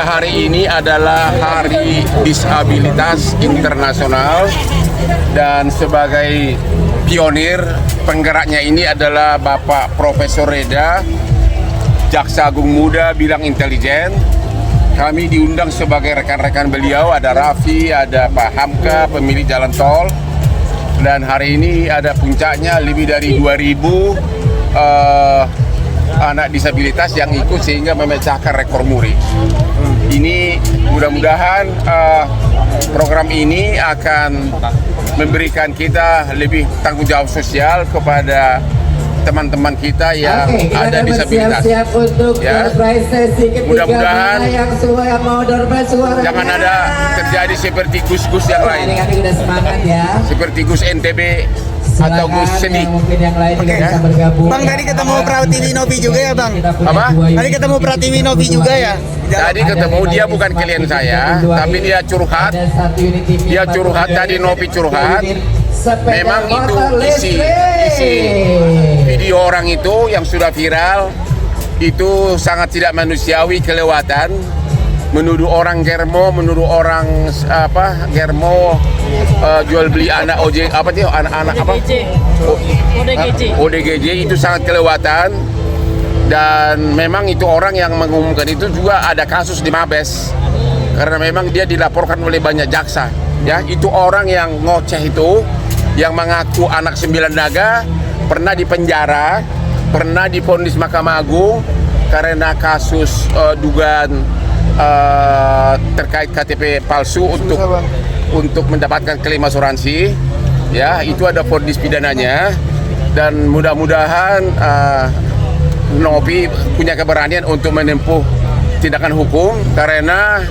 Ya, hari ini adalah Hari Disabilitas Internasional dan sebagai pionir penggeraknya ini adalah Bapak Profesor Reda, Jaksa Agung Muda Bidang Intelijen. Kami diundang sebagai rekan-rekan beliau, ada Raffi, ada Pak Hamka, pemilik jalan tol. Dan hari ini ada puncaknya lebih dari 2.000 anak disabilitas yang ikut sehingga memecahkan rekor muri. Ini mudah-mudahan program ini akan memberikan kita lebih tanggung jawab sosial kepada teman-teman kita yang ada disabilitas. Ya, mudah-mudahan jangan ada terjadi seperti Gus-Gus yang lain, seperti Gus NTB atau Gus Sedih. Bang, tadi ketemu Pratiwi Novi juga ya, Bang? Apa? Tadi ketemu Pratiwi Novi juga ya? Tadi ketemu, dia bukan klien saya, tapi dia curhat. Dia curhat, tadi Novi curhat. Memang itu isi video orang itu yang sudah viral itu sangat tidak manusiawi, kelewatan, menuduh orang germo, menuduh orang germo jual beli anak ojek anak-anak ODGJ itu sangat kelewatan. Dan memang itu orang yang mengumumkan itu juga ada kasus di Mabes karena memang dia dilaporkan oleh banyak jaksa. Ya, itu orang yang ngoceh itu, yang mengaku anak 9 naga, pernah dipenjara, pernah divonis Mahkamah Agung karena kasus dugaan terkait KTP palsu untuk mendapatkan klaim asuransi. Ya, itu ada vonis pidananya, dan mudah-mudahan Novi punya keberanian untuk menempuh tindakan hukum karena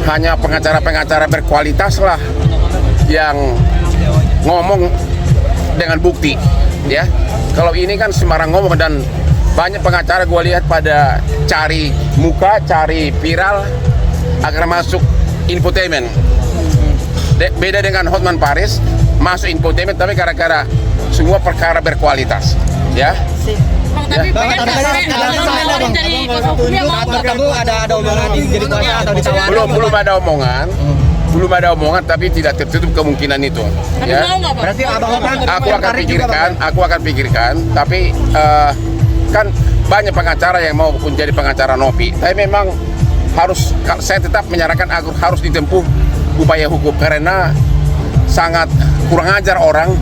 hanya pengacara-pengacara berkualitas lah yang ngomong dengan bukti. Ya, kalau ini kan sembarang ngomong, dan banyak pengacara gue lihat pada cari muka, cari viral agar masuk infotainment. Beda dengan Hotman Paris, masuk infotainment tapi gara-gara semua perkara berkualitas. Ya. Tapi ada omongan jadi kuasa atau ditawar? Belum ada omongan, tapi tidak tertutup kemungkinan itu. Ya. Berarti Aku akan pikirkan, tapi kan banyak pengacara yang mau menjadi pengacara Novi. Tapi memang saya tetap menyarankan agar harus ditempuh upaya hukum karena sangat kurang ajar orang.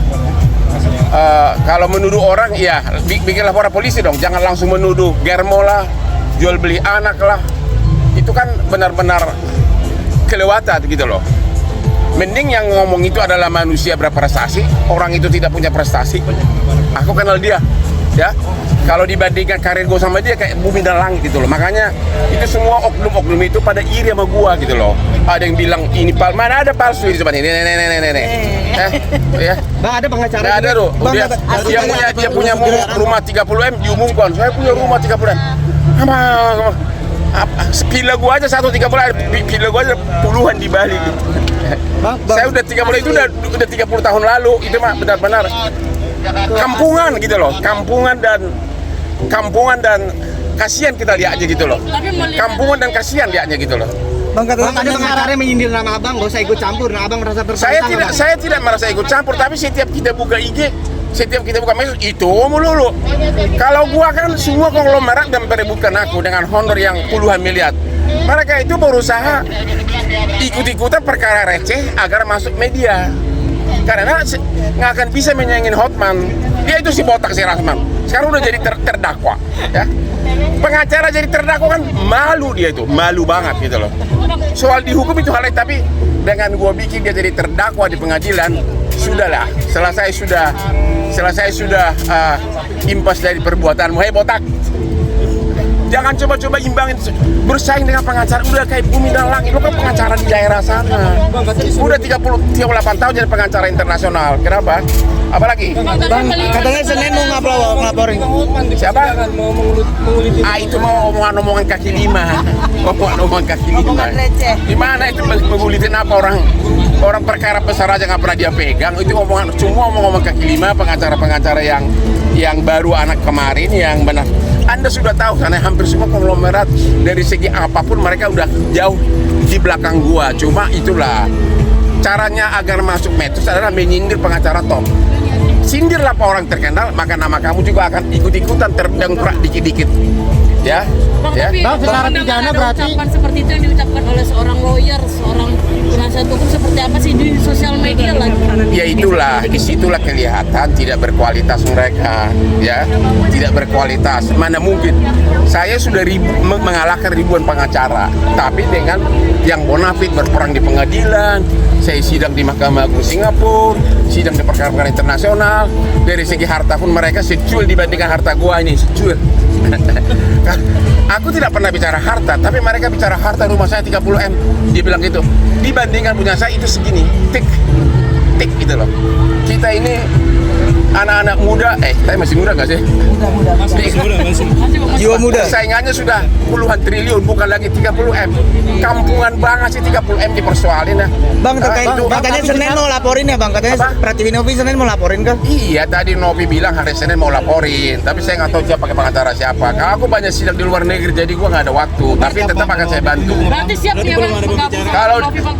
Kalau menuduh orang, ya bikin laporan polisi dong, jangan langsung menuduh germo lah, jual beli anak lah. Itu kan benar-benar kelewatan gitu loh. Mending yang ngomong itu adalah manusia berprestasi, orang itu tidak punya prestasi. Aku kenal dia, ya. Kalau dibandingkan karir gue sama dia kayak bumi dan langit gitu loh. Makanya itu semua oknum-oknum itu pada iri sama gua gitu loh. Ada yang bilang ini mana ada palsu di depan ini. Ya. Bang, ada pengacara. Nggak ada loh. Dia punya rumah 30M diumumkan. Saya punya rumah 30M. Villa gua aja 130, villa gua aja puluhan di Bali gitu. Saya udah 30 itu udah 30 tahun lalu. Itu mah benar-benar kampungan gitu loh. Kampungan dan kasihan kita lihatnya gitu loh. Kampungan dan kasihan lihatnya gitu loh. Bang, ada pengacara menyindir nama Abang, gak usah ikut campur. Nah, Abang merasa bersalah. Saya tidak merasa ikut campur, tapi setiap kita buka IG, setiap kita buka medsos itu melulu. Kalau gua kan semua konglomerat dan perebutkan aku dengan honor yang puluhan miliar. Mereka itu berusaha ikut-ikutan perkara receh agar masuk media. Karena nggak akan bisa menyaingin Hotman. Dia itu si botak, si Rasman. Sekarang udah jadi terdakwa. Ya. Pengacara jadi terdakwa kan malu, dia itu malu banget gitu loh. Soal dihukum itu hal lain, tapi dengan gua bikin dia jadi terdakwa di pengadilan, sudahlah, selesai sudah impas dari perbuatanmu. Hei botak, jangan coba-coba imbangin, bersaing dengan pengacara udah kayak bumi dan langit. Lu kan pengacara di daerah sana, udah 38 tahun jadi pengacara internasional. Kenapa? Apalagi? Bang, katanya Senin mau ngelaporin. Siapa? Itu mau omongan kaki lima. Omongan kaki lima. Di mana itu mengulitin apa orang perkara besar aja nggak pernah dia pegang. Itu semua omong kaki lima, pengacara-pengacara yang baru anak kemarin yang Anda sudah tahu karena hampir semua konglomerat dari segi apapun mereka udah jauh di belakang gua. Cuma itulah caranya agar masuk medsos adalah menyindir pengacara Tom. Sindirlah orang terkenal, maka nama kamu juga akan ikut-ikutan terdengkrak dikit-dikit. Ya, Bang, ya. tapi Bang, secara dengan pidana ada berarti- ucapan seperti itu yang diucapkan oleh seorang lawyer, seorang penasihat hukum seperti apa sih di sosial media lagi? Ya itulah, disitulah kelihatan tidak berkualitas mereka, ya, tidak berkualitas. Mana mungkin? Saya sudah mengalahkan ribuan pengacara, tapi dengan yang bonafit berperang di pengadilan, saya sidang di Mahkamah Agung Singapura, sidang di perkara-perkara internasional. Dari segi harta pun mereka secuil dibandingkan harta gua ini, secuil. Aku tidak pernah bicara harta, tapi mereka bicara harta rumah saya 30 M. Dia bilang gitu. Dibandingkan punya saya itu segini, tik gitu loh. Kita ini anak-anak muda, saya masih muda nggak sih? Jiwa muda. Saingannya sudah puluhan triliun, bukan lagi 30 M. Kampungan banget sih 30 M dipersoalin ya. Bang, terkait itu. katanya Senin mau laporin ya Bang, katanya Apa? Pratiwi Novi Senin mau laporin kan? Iya, tadi Novi bilang hari Senin mau laporin, tapi saya nggak tahu dia pakai pengacara siapa. Kalau aku banyak sidang di luar negeri, jadi gua nggak ada waktu. Tapi tetap akan saya bantu. Berarti siap ya Bang menggabung Kalau Novi, Bang?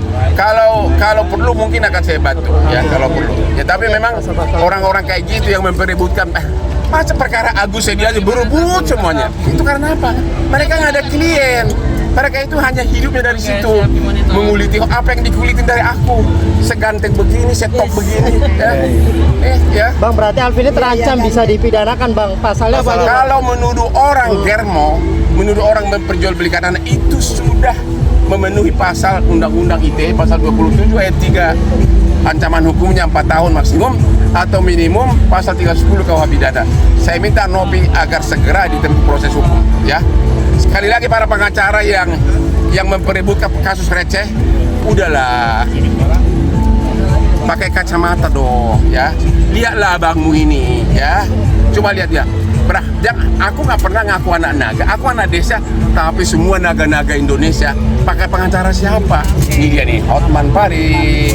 kalau perlu mungkin akan saya bantu ya kalau perlu. Ya tapi memang orang-orang kayak gitu yang memperebutkan masa perkara Agus saya aja berebut semuanya. Itu karena apa? Mereka nggak ada klien. Mereka itu hanya hidupnya dari situ, menguliti apa yang dikulitin dari aku. Seganteng begini, setop begini, ya. Ya. Bang, berarti Alvin ini terancam bisa dipidanakan Bang. Pasalnya apa? Kalau menuduh orang germo, menuduh orang memperjualbelikan anak itu sudah memenuhi pasal Undang-Undang ITE pasal 27 ayat 3. Ancaman hukumnya 4 tahun maksimum atau minimum pasal 310 KUH pidana. Saya minta Novi agar segera ditempuh proses hukum, ya. Sekali lagi para pengacara yang memperebutkan kasus receh, udahlah. Pakai kacamata dong, ya. Lihatlah abangmu ini, ya. Coba lihat ya. Aku nggak pernah ngaku anak naga, aku anak desa, tapi semua naga-naga Indonesia pakai pengacara siapa? Ini dia nih, Hotman Paris.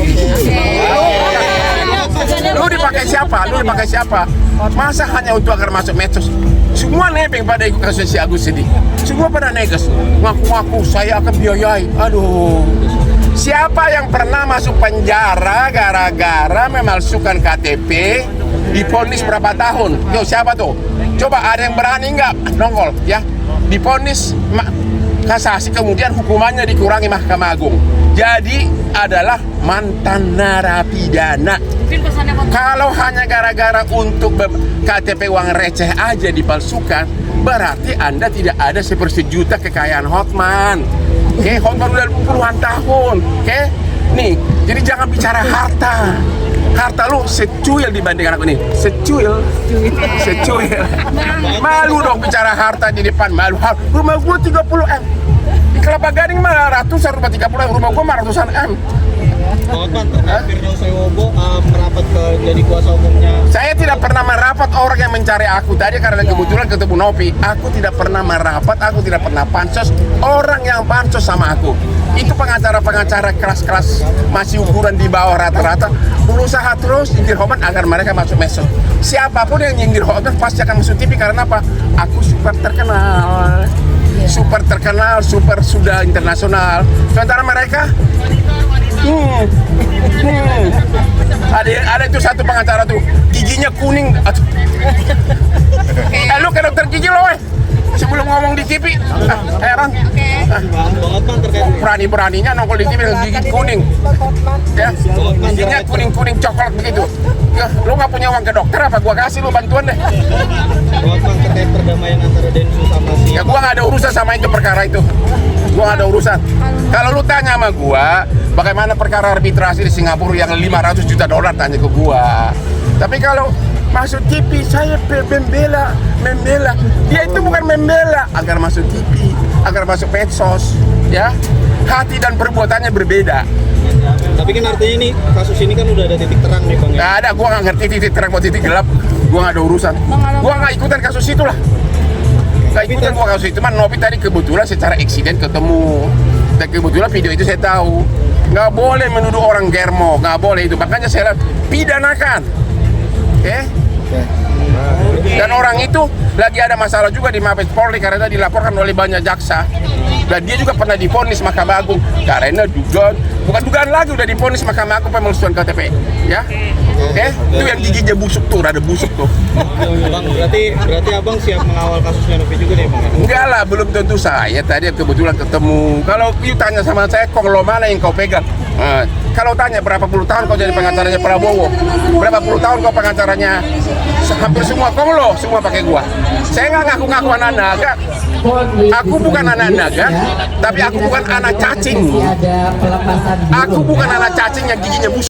Lu dipakai siapa? Masa hanya untuk agar masuk medsos? Semua nebeng pada ikut kasus si Agus ini. Semua pada neges, ngaku-ngaku saya akan biayai. Aduh. Siapa yang pernah masuk penjara gara-gara memalsukan KTP, diponis berapa tahun? Yo, siapa tuh? Coba ada yang berani nggak nongol ya? Diponis kasasi kemudian hukumannya dikurangi Mahkamah Agung. Jadi adalah mantan narapidana. Kalau hanya gara-gara untuk KTP uang receh aja dipalsukan, berarti Anda tidak ada 1/10 juta kekayaan Hotman. Oke, Hotman udah puluhan tahun. Oke, nih, jadi jangan bicara harta. Harta lu secuil dibandingkan aku nih. Secuil. Malu dong bicara harta di depan, malu. Rumah gua 30 M. Di Kelapa Gading mah ratusan, rumah 30 M, rumah gua mah ratusan M. Hotman, Firdaus Wibowo merapat ke jadi kuasa hukumnya. Saya tidak pernah merapat orang yang mencari aku tadi karena kebetulan ketemu Novi. Aku tidak pernah merapat, aku tidak pernah pansos orang yang pansos sama aku. Itu pengacara-pengacara kelas-kelas masih ukuran di bawah rata-rata berusaha terus nyindir Hotman agar mereka masuk medsos. Siapapun yang nyindir Hotman pasti akan masuk TV karena apa? Aku super terkenal. Super sudah internasional. Sementara mereka ada itu satu pengacara tuh giginya kuning. Lu ke dokter gigi lo sebelum ngomong di TV. Heran. Hotman terkait Berani-beraninya nongol di TV dengan gigi kuning. Ya, giginya kuning-kuning coklat begitu. Ya, lu nggak punya uang ke dokter apa gua kasih lu bantuan deh. Hotman terkait perdamaian antara Densus sama si. Ya gua nggak ada urusan sama itu perkara itu. Gua nggak ada urusan. Kalau lu tanya sama gua, bagaimana perkara arbitrasi di Singapura yang 500 juta dolar, tanya ke gua. Tapi kalau masuk TV, saya membela. Dia itu bukan membela agar masuk TV, agar masuk medsos, ya. Hati dan perbuatannya berbeda. Tapi kan artinya ini kasus ini kan udah ada titik terang nih Bang ya. Nggak ada, gua nggak ngerti titik terang mau titik gelap. Gua nggak ada urusan. Gua nggak ikutan kasus itu lah. Nggak ikutan gua kasus itu. Cuman Novi tadi kebetulan secara eksiden ketemu. Dan kebetulan video itu saya tahu. Nggak boleh menuduh orang germo, nggak boleh itu. Makanya saya pidanakan. Oke? Dan orang itu lagi ada masalah juga di Mabes Polri karena dilaporkan oleh banyak jaksa. Dan dia juga pernah divonis Mahkamah Agung karena bukan dugaan lagi, udah divonis Mahkamah Agung pemalsuan KTP, ya. Oke, itu yang giginya busuk tuh, rada busuk tuh. Bang, berarti abang siap mengawal kasusnya Novi juga nih, Bang? Enggak lah, belum tentu. Saya tadi kebetulan ketemu. Kalau you tanya sama saya, konglo mana yang kau pegang? Kalau tanya berapa puluh tahun kau jadi pengacaranya Prabowo, berapa puluh tahun kau pengacaranya, hampir semua konglo, semua pakai gua. Saya nggak ngaku-ngaku anak naga. Aku bukan anak naga, tapi aku bukan anak cacing. Aku bukan anak cacing yang giginya busuk.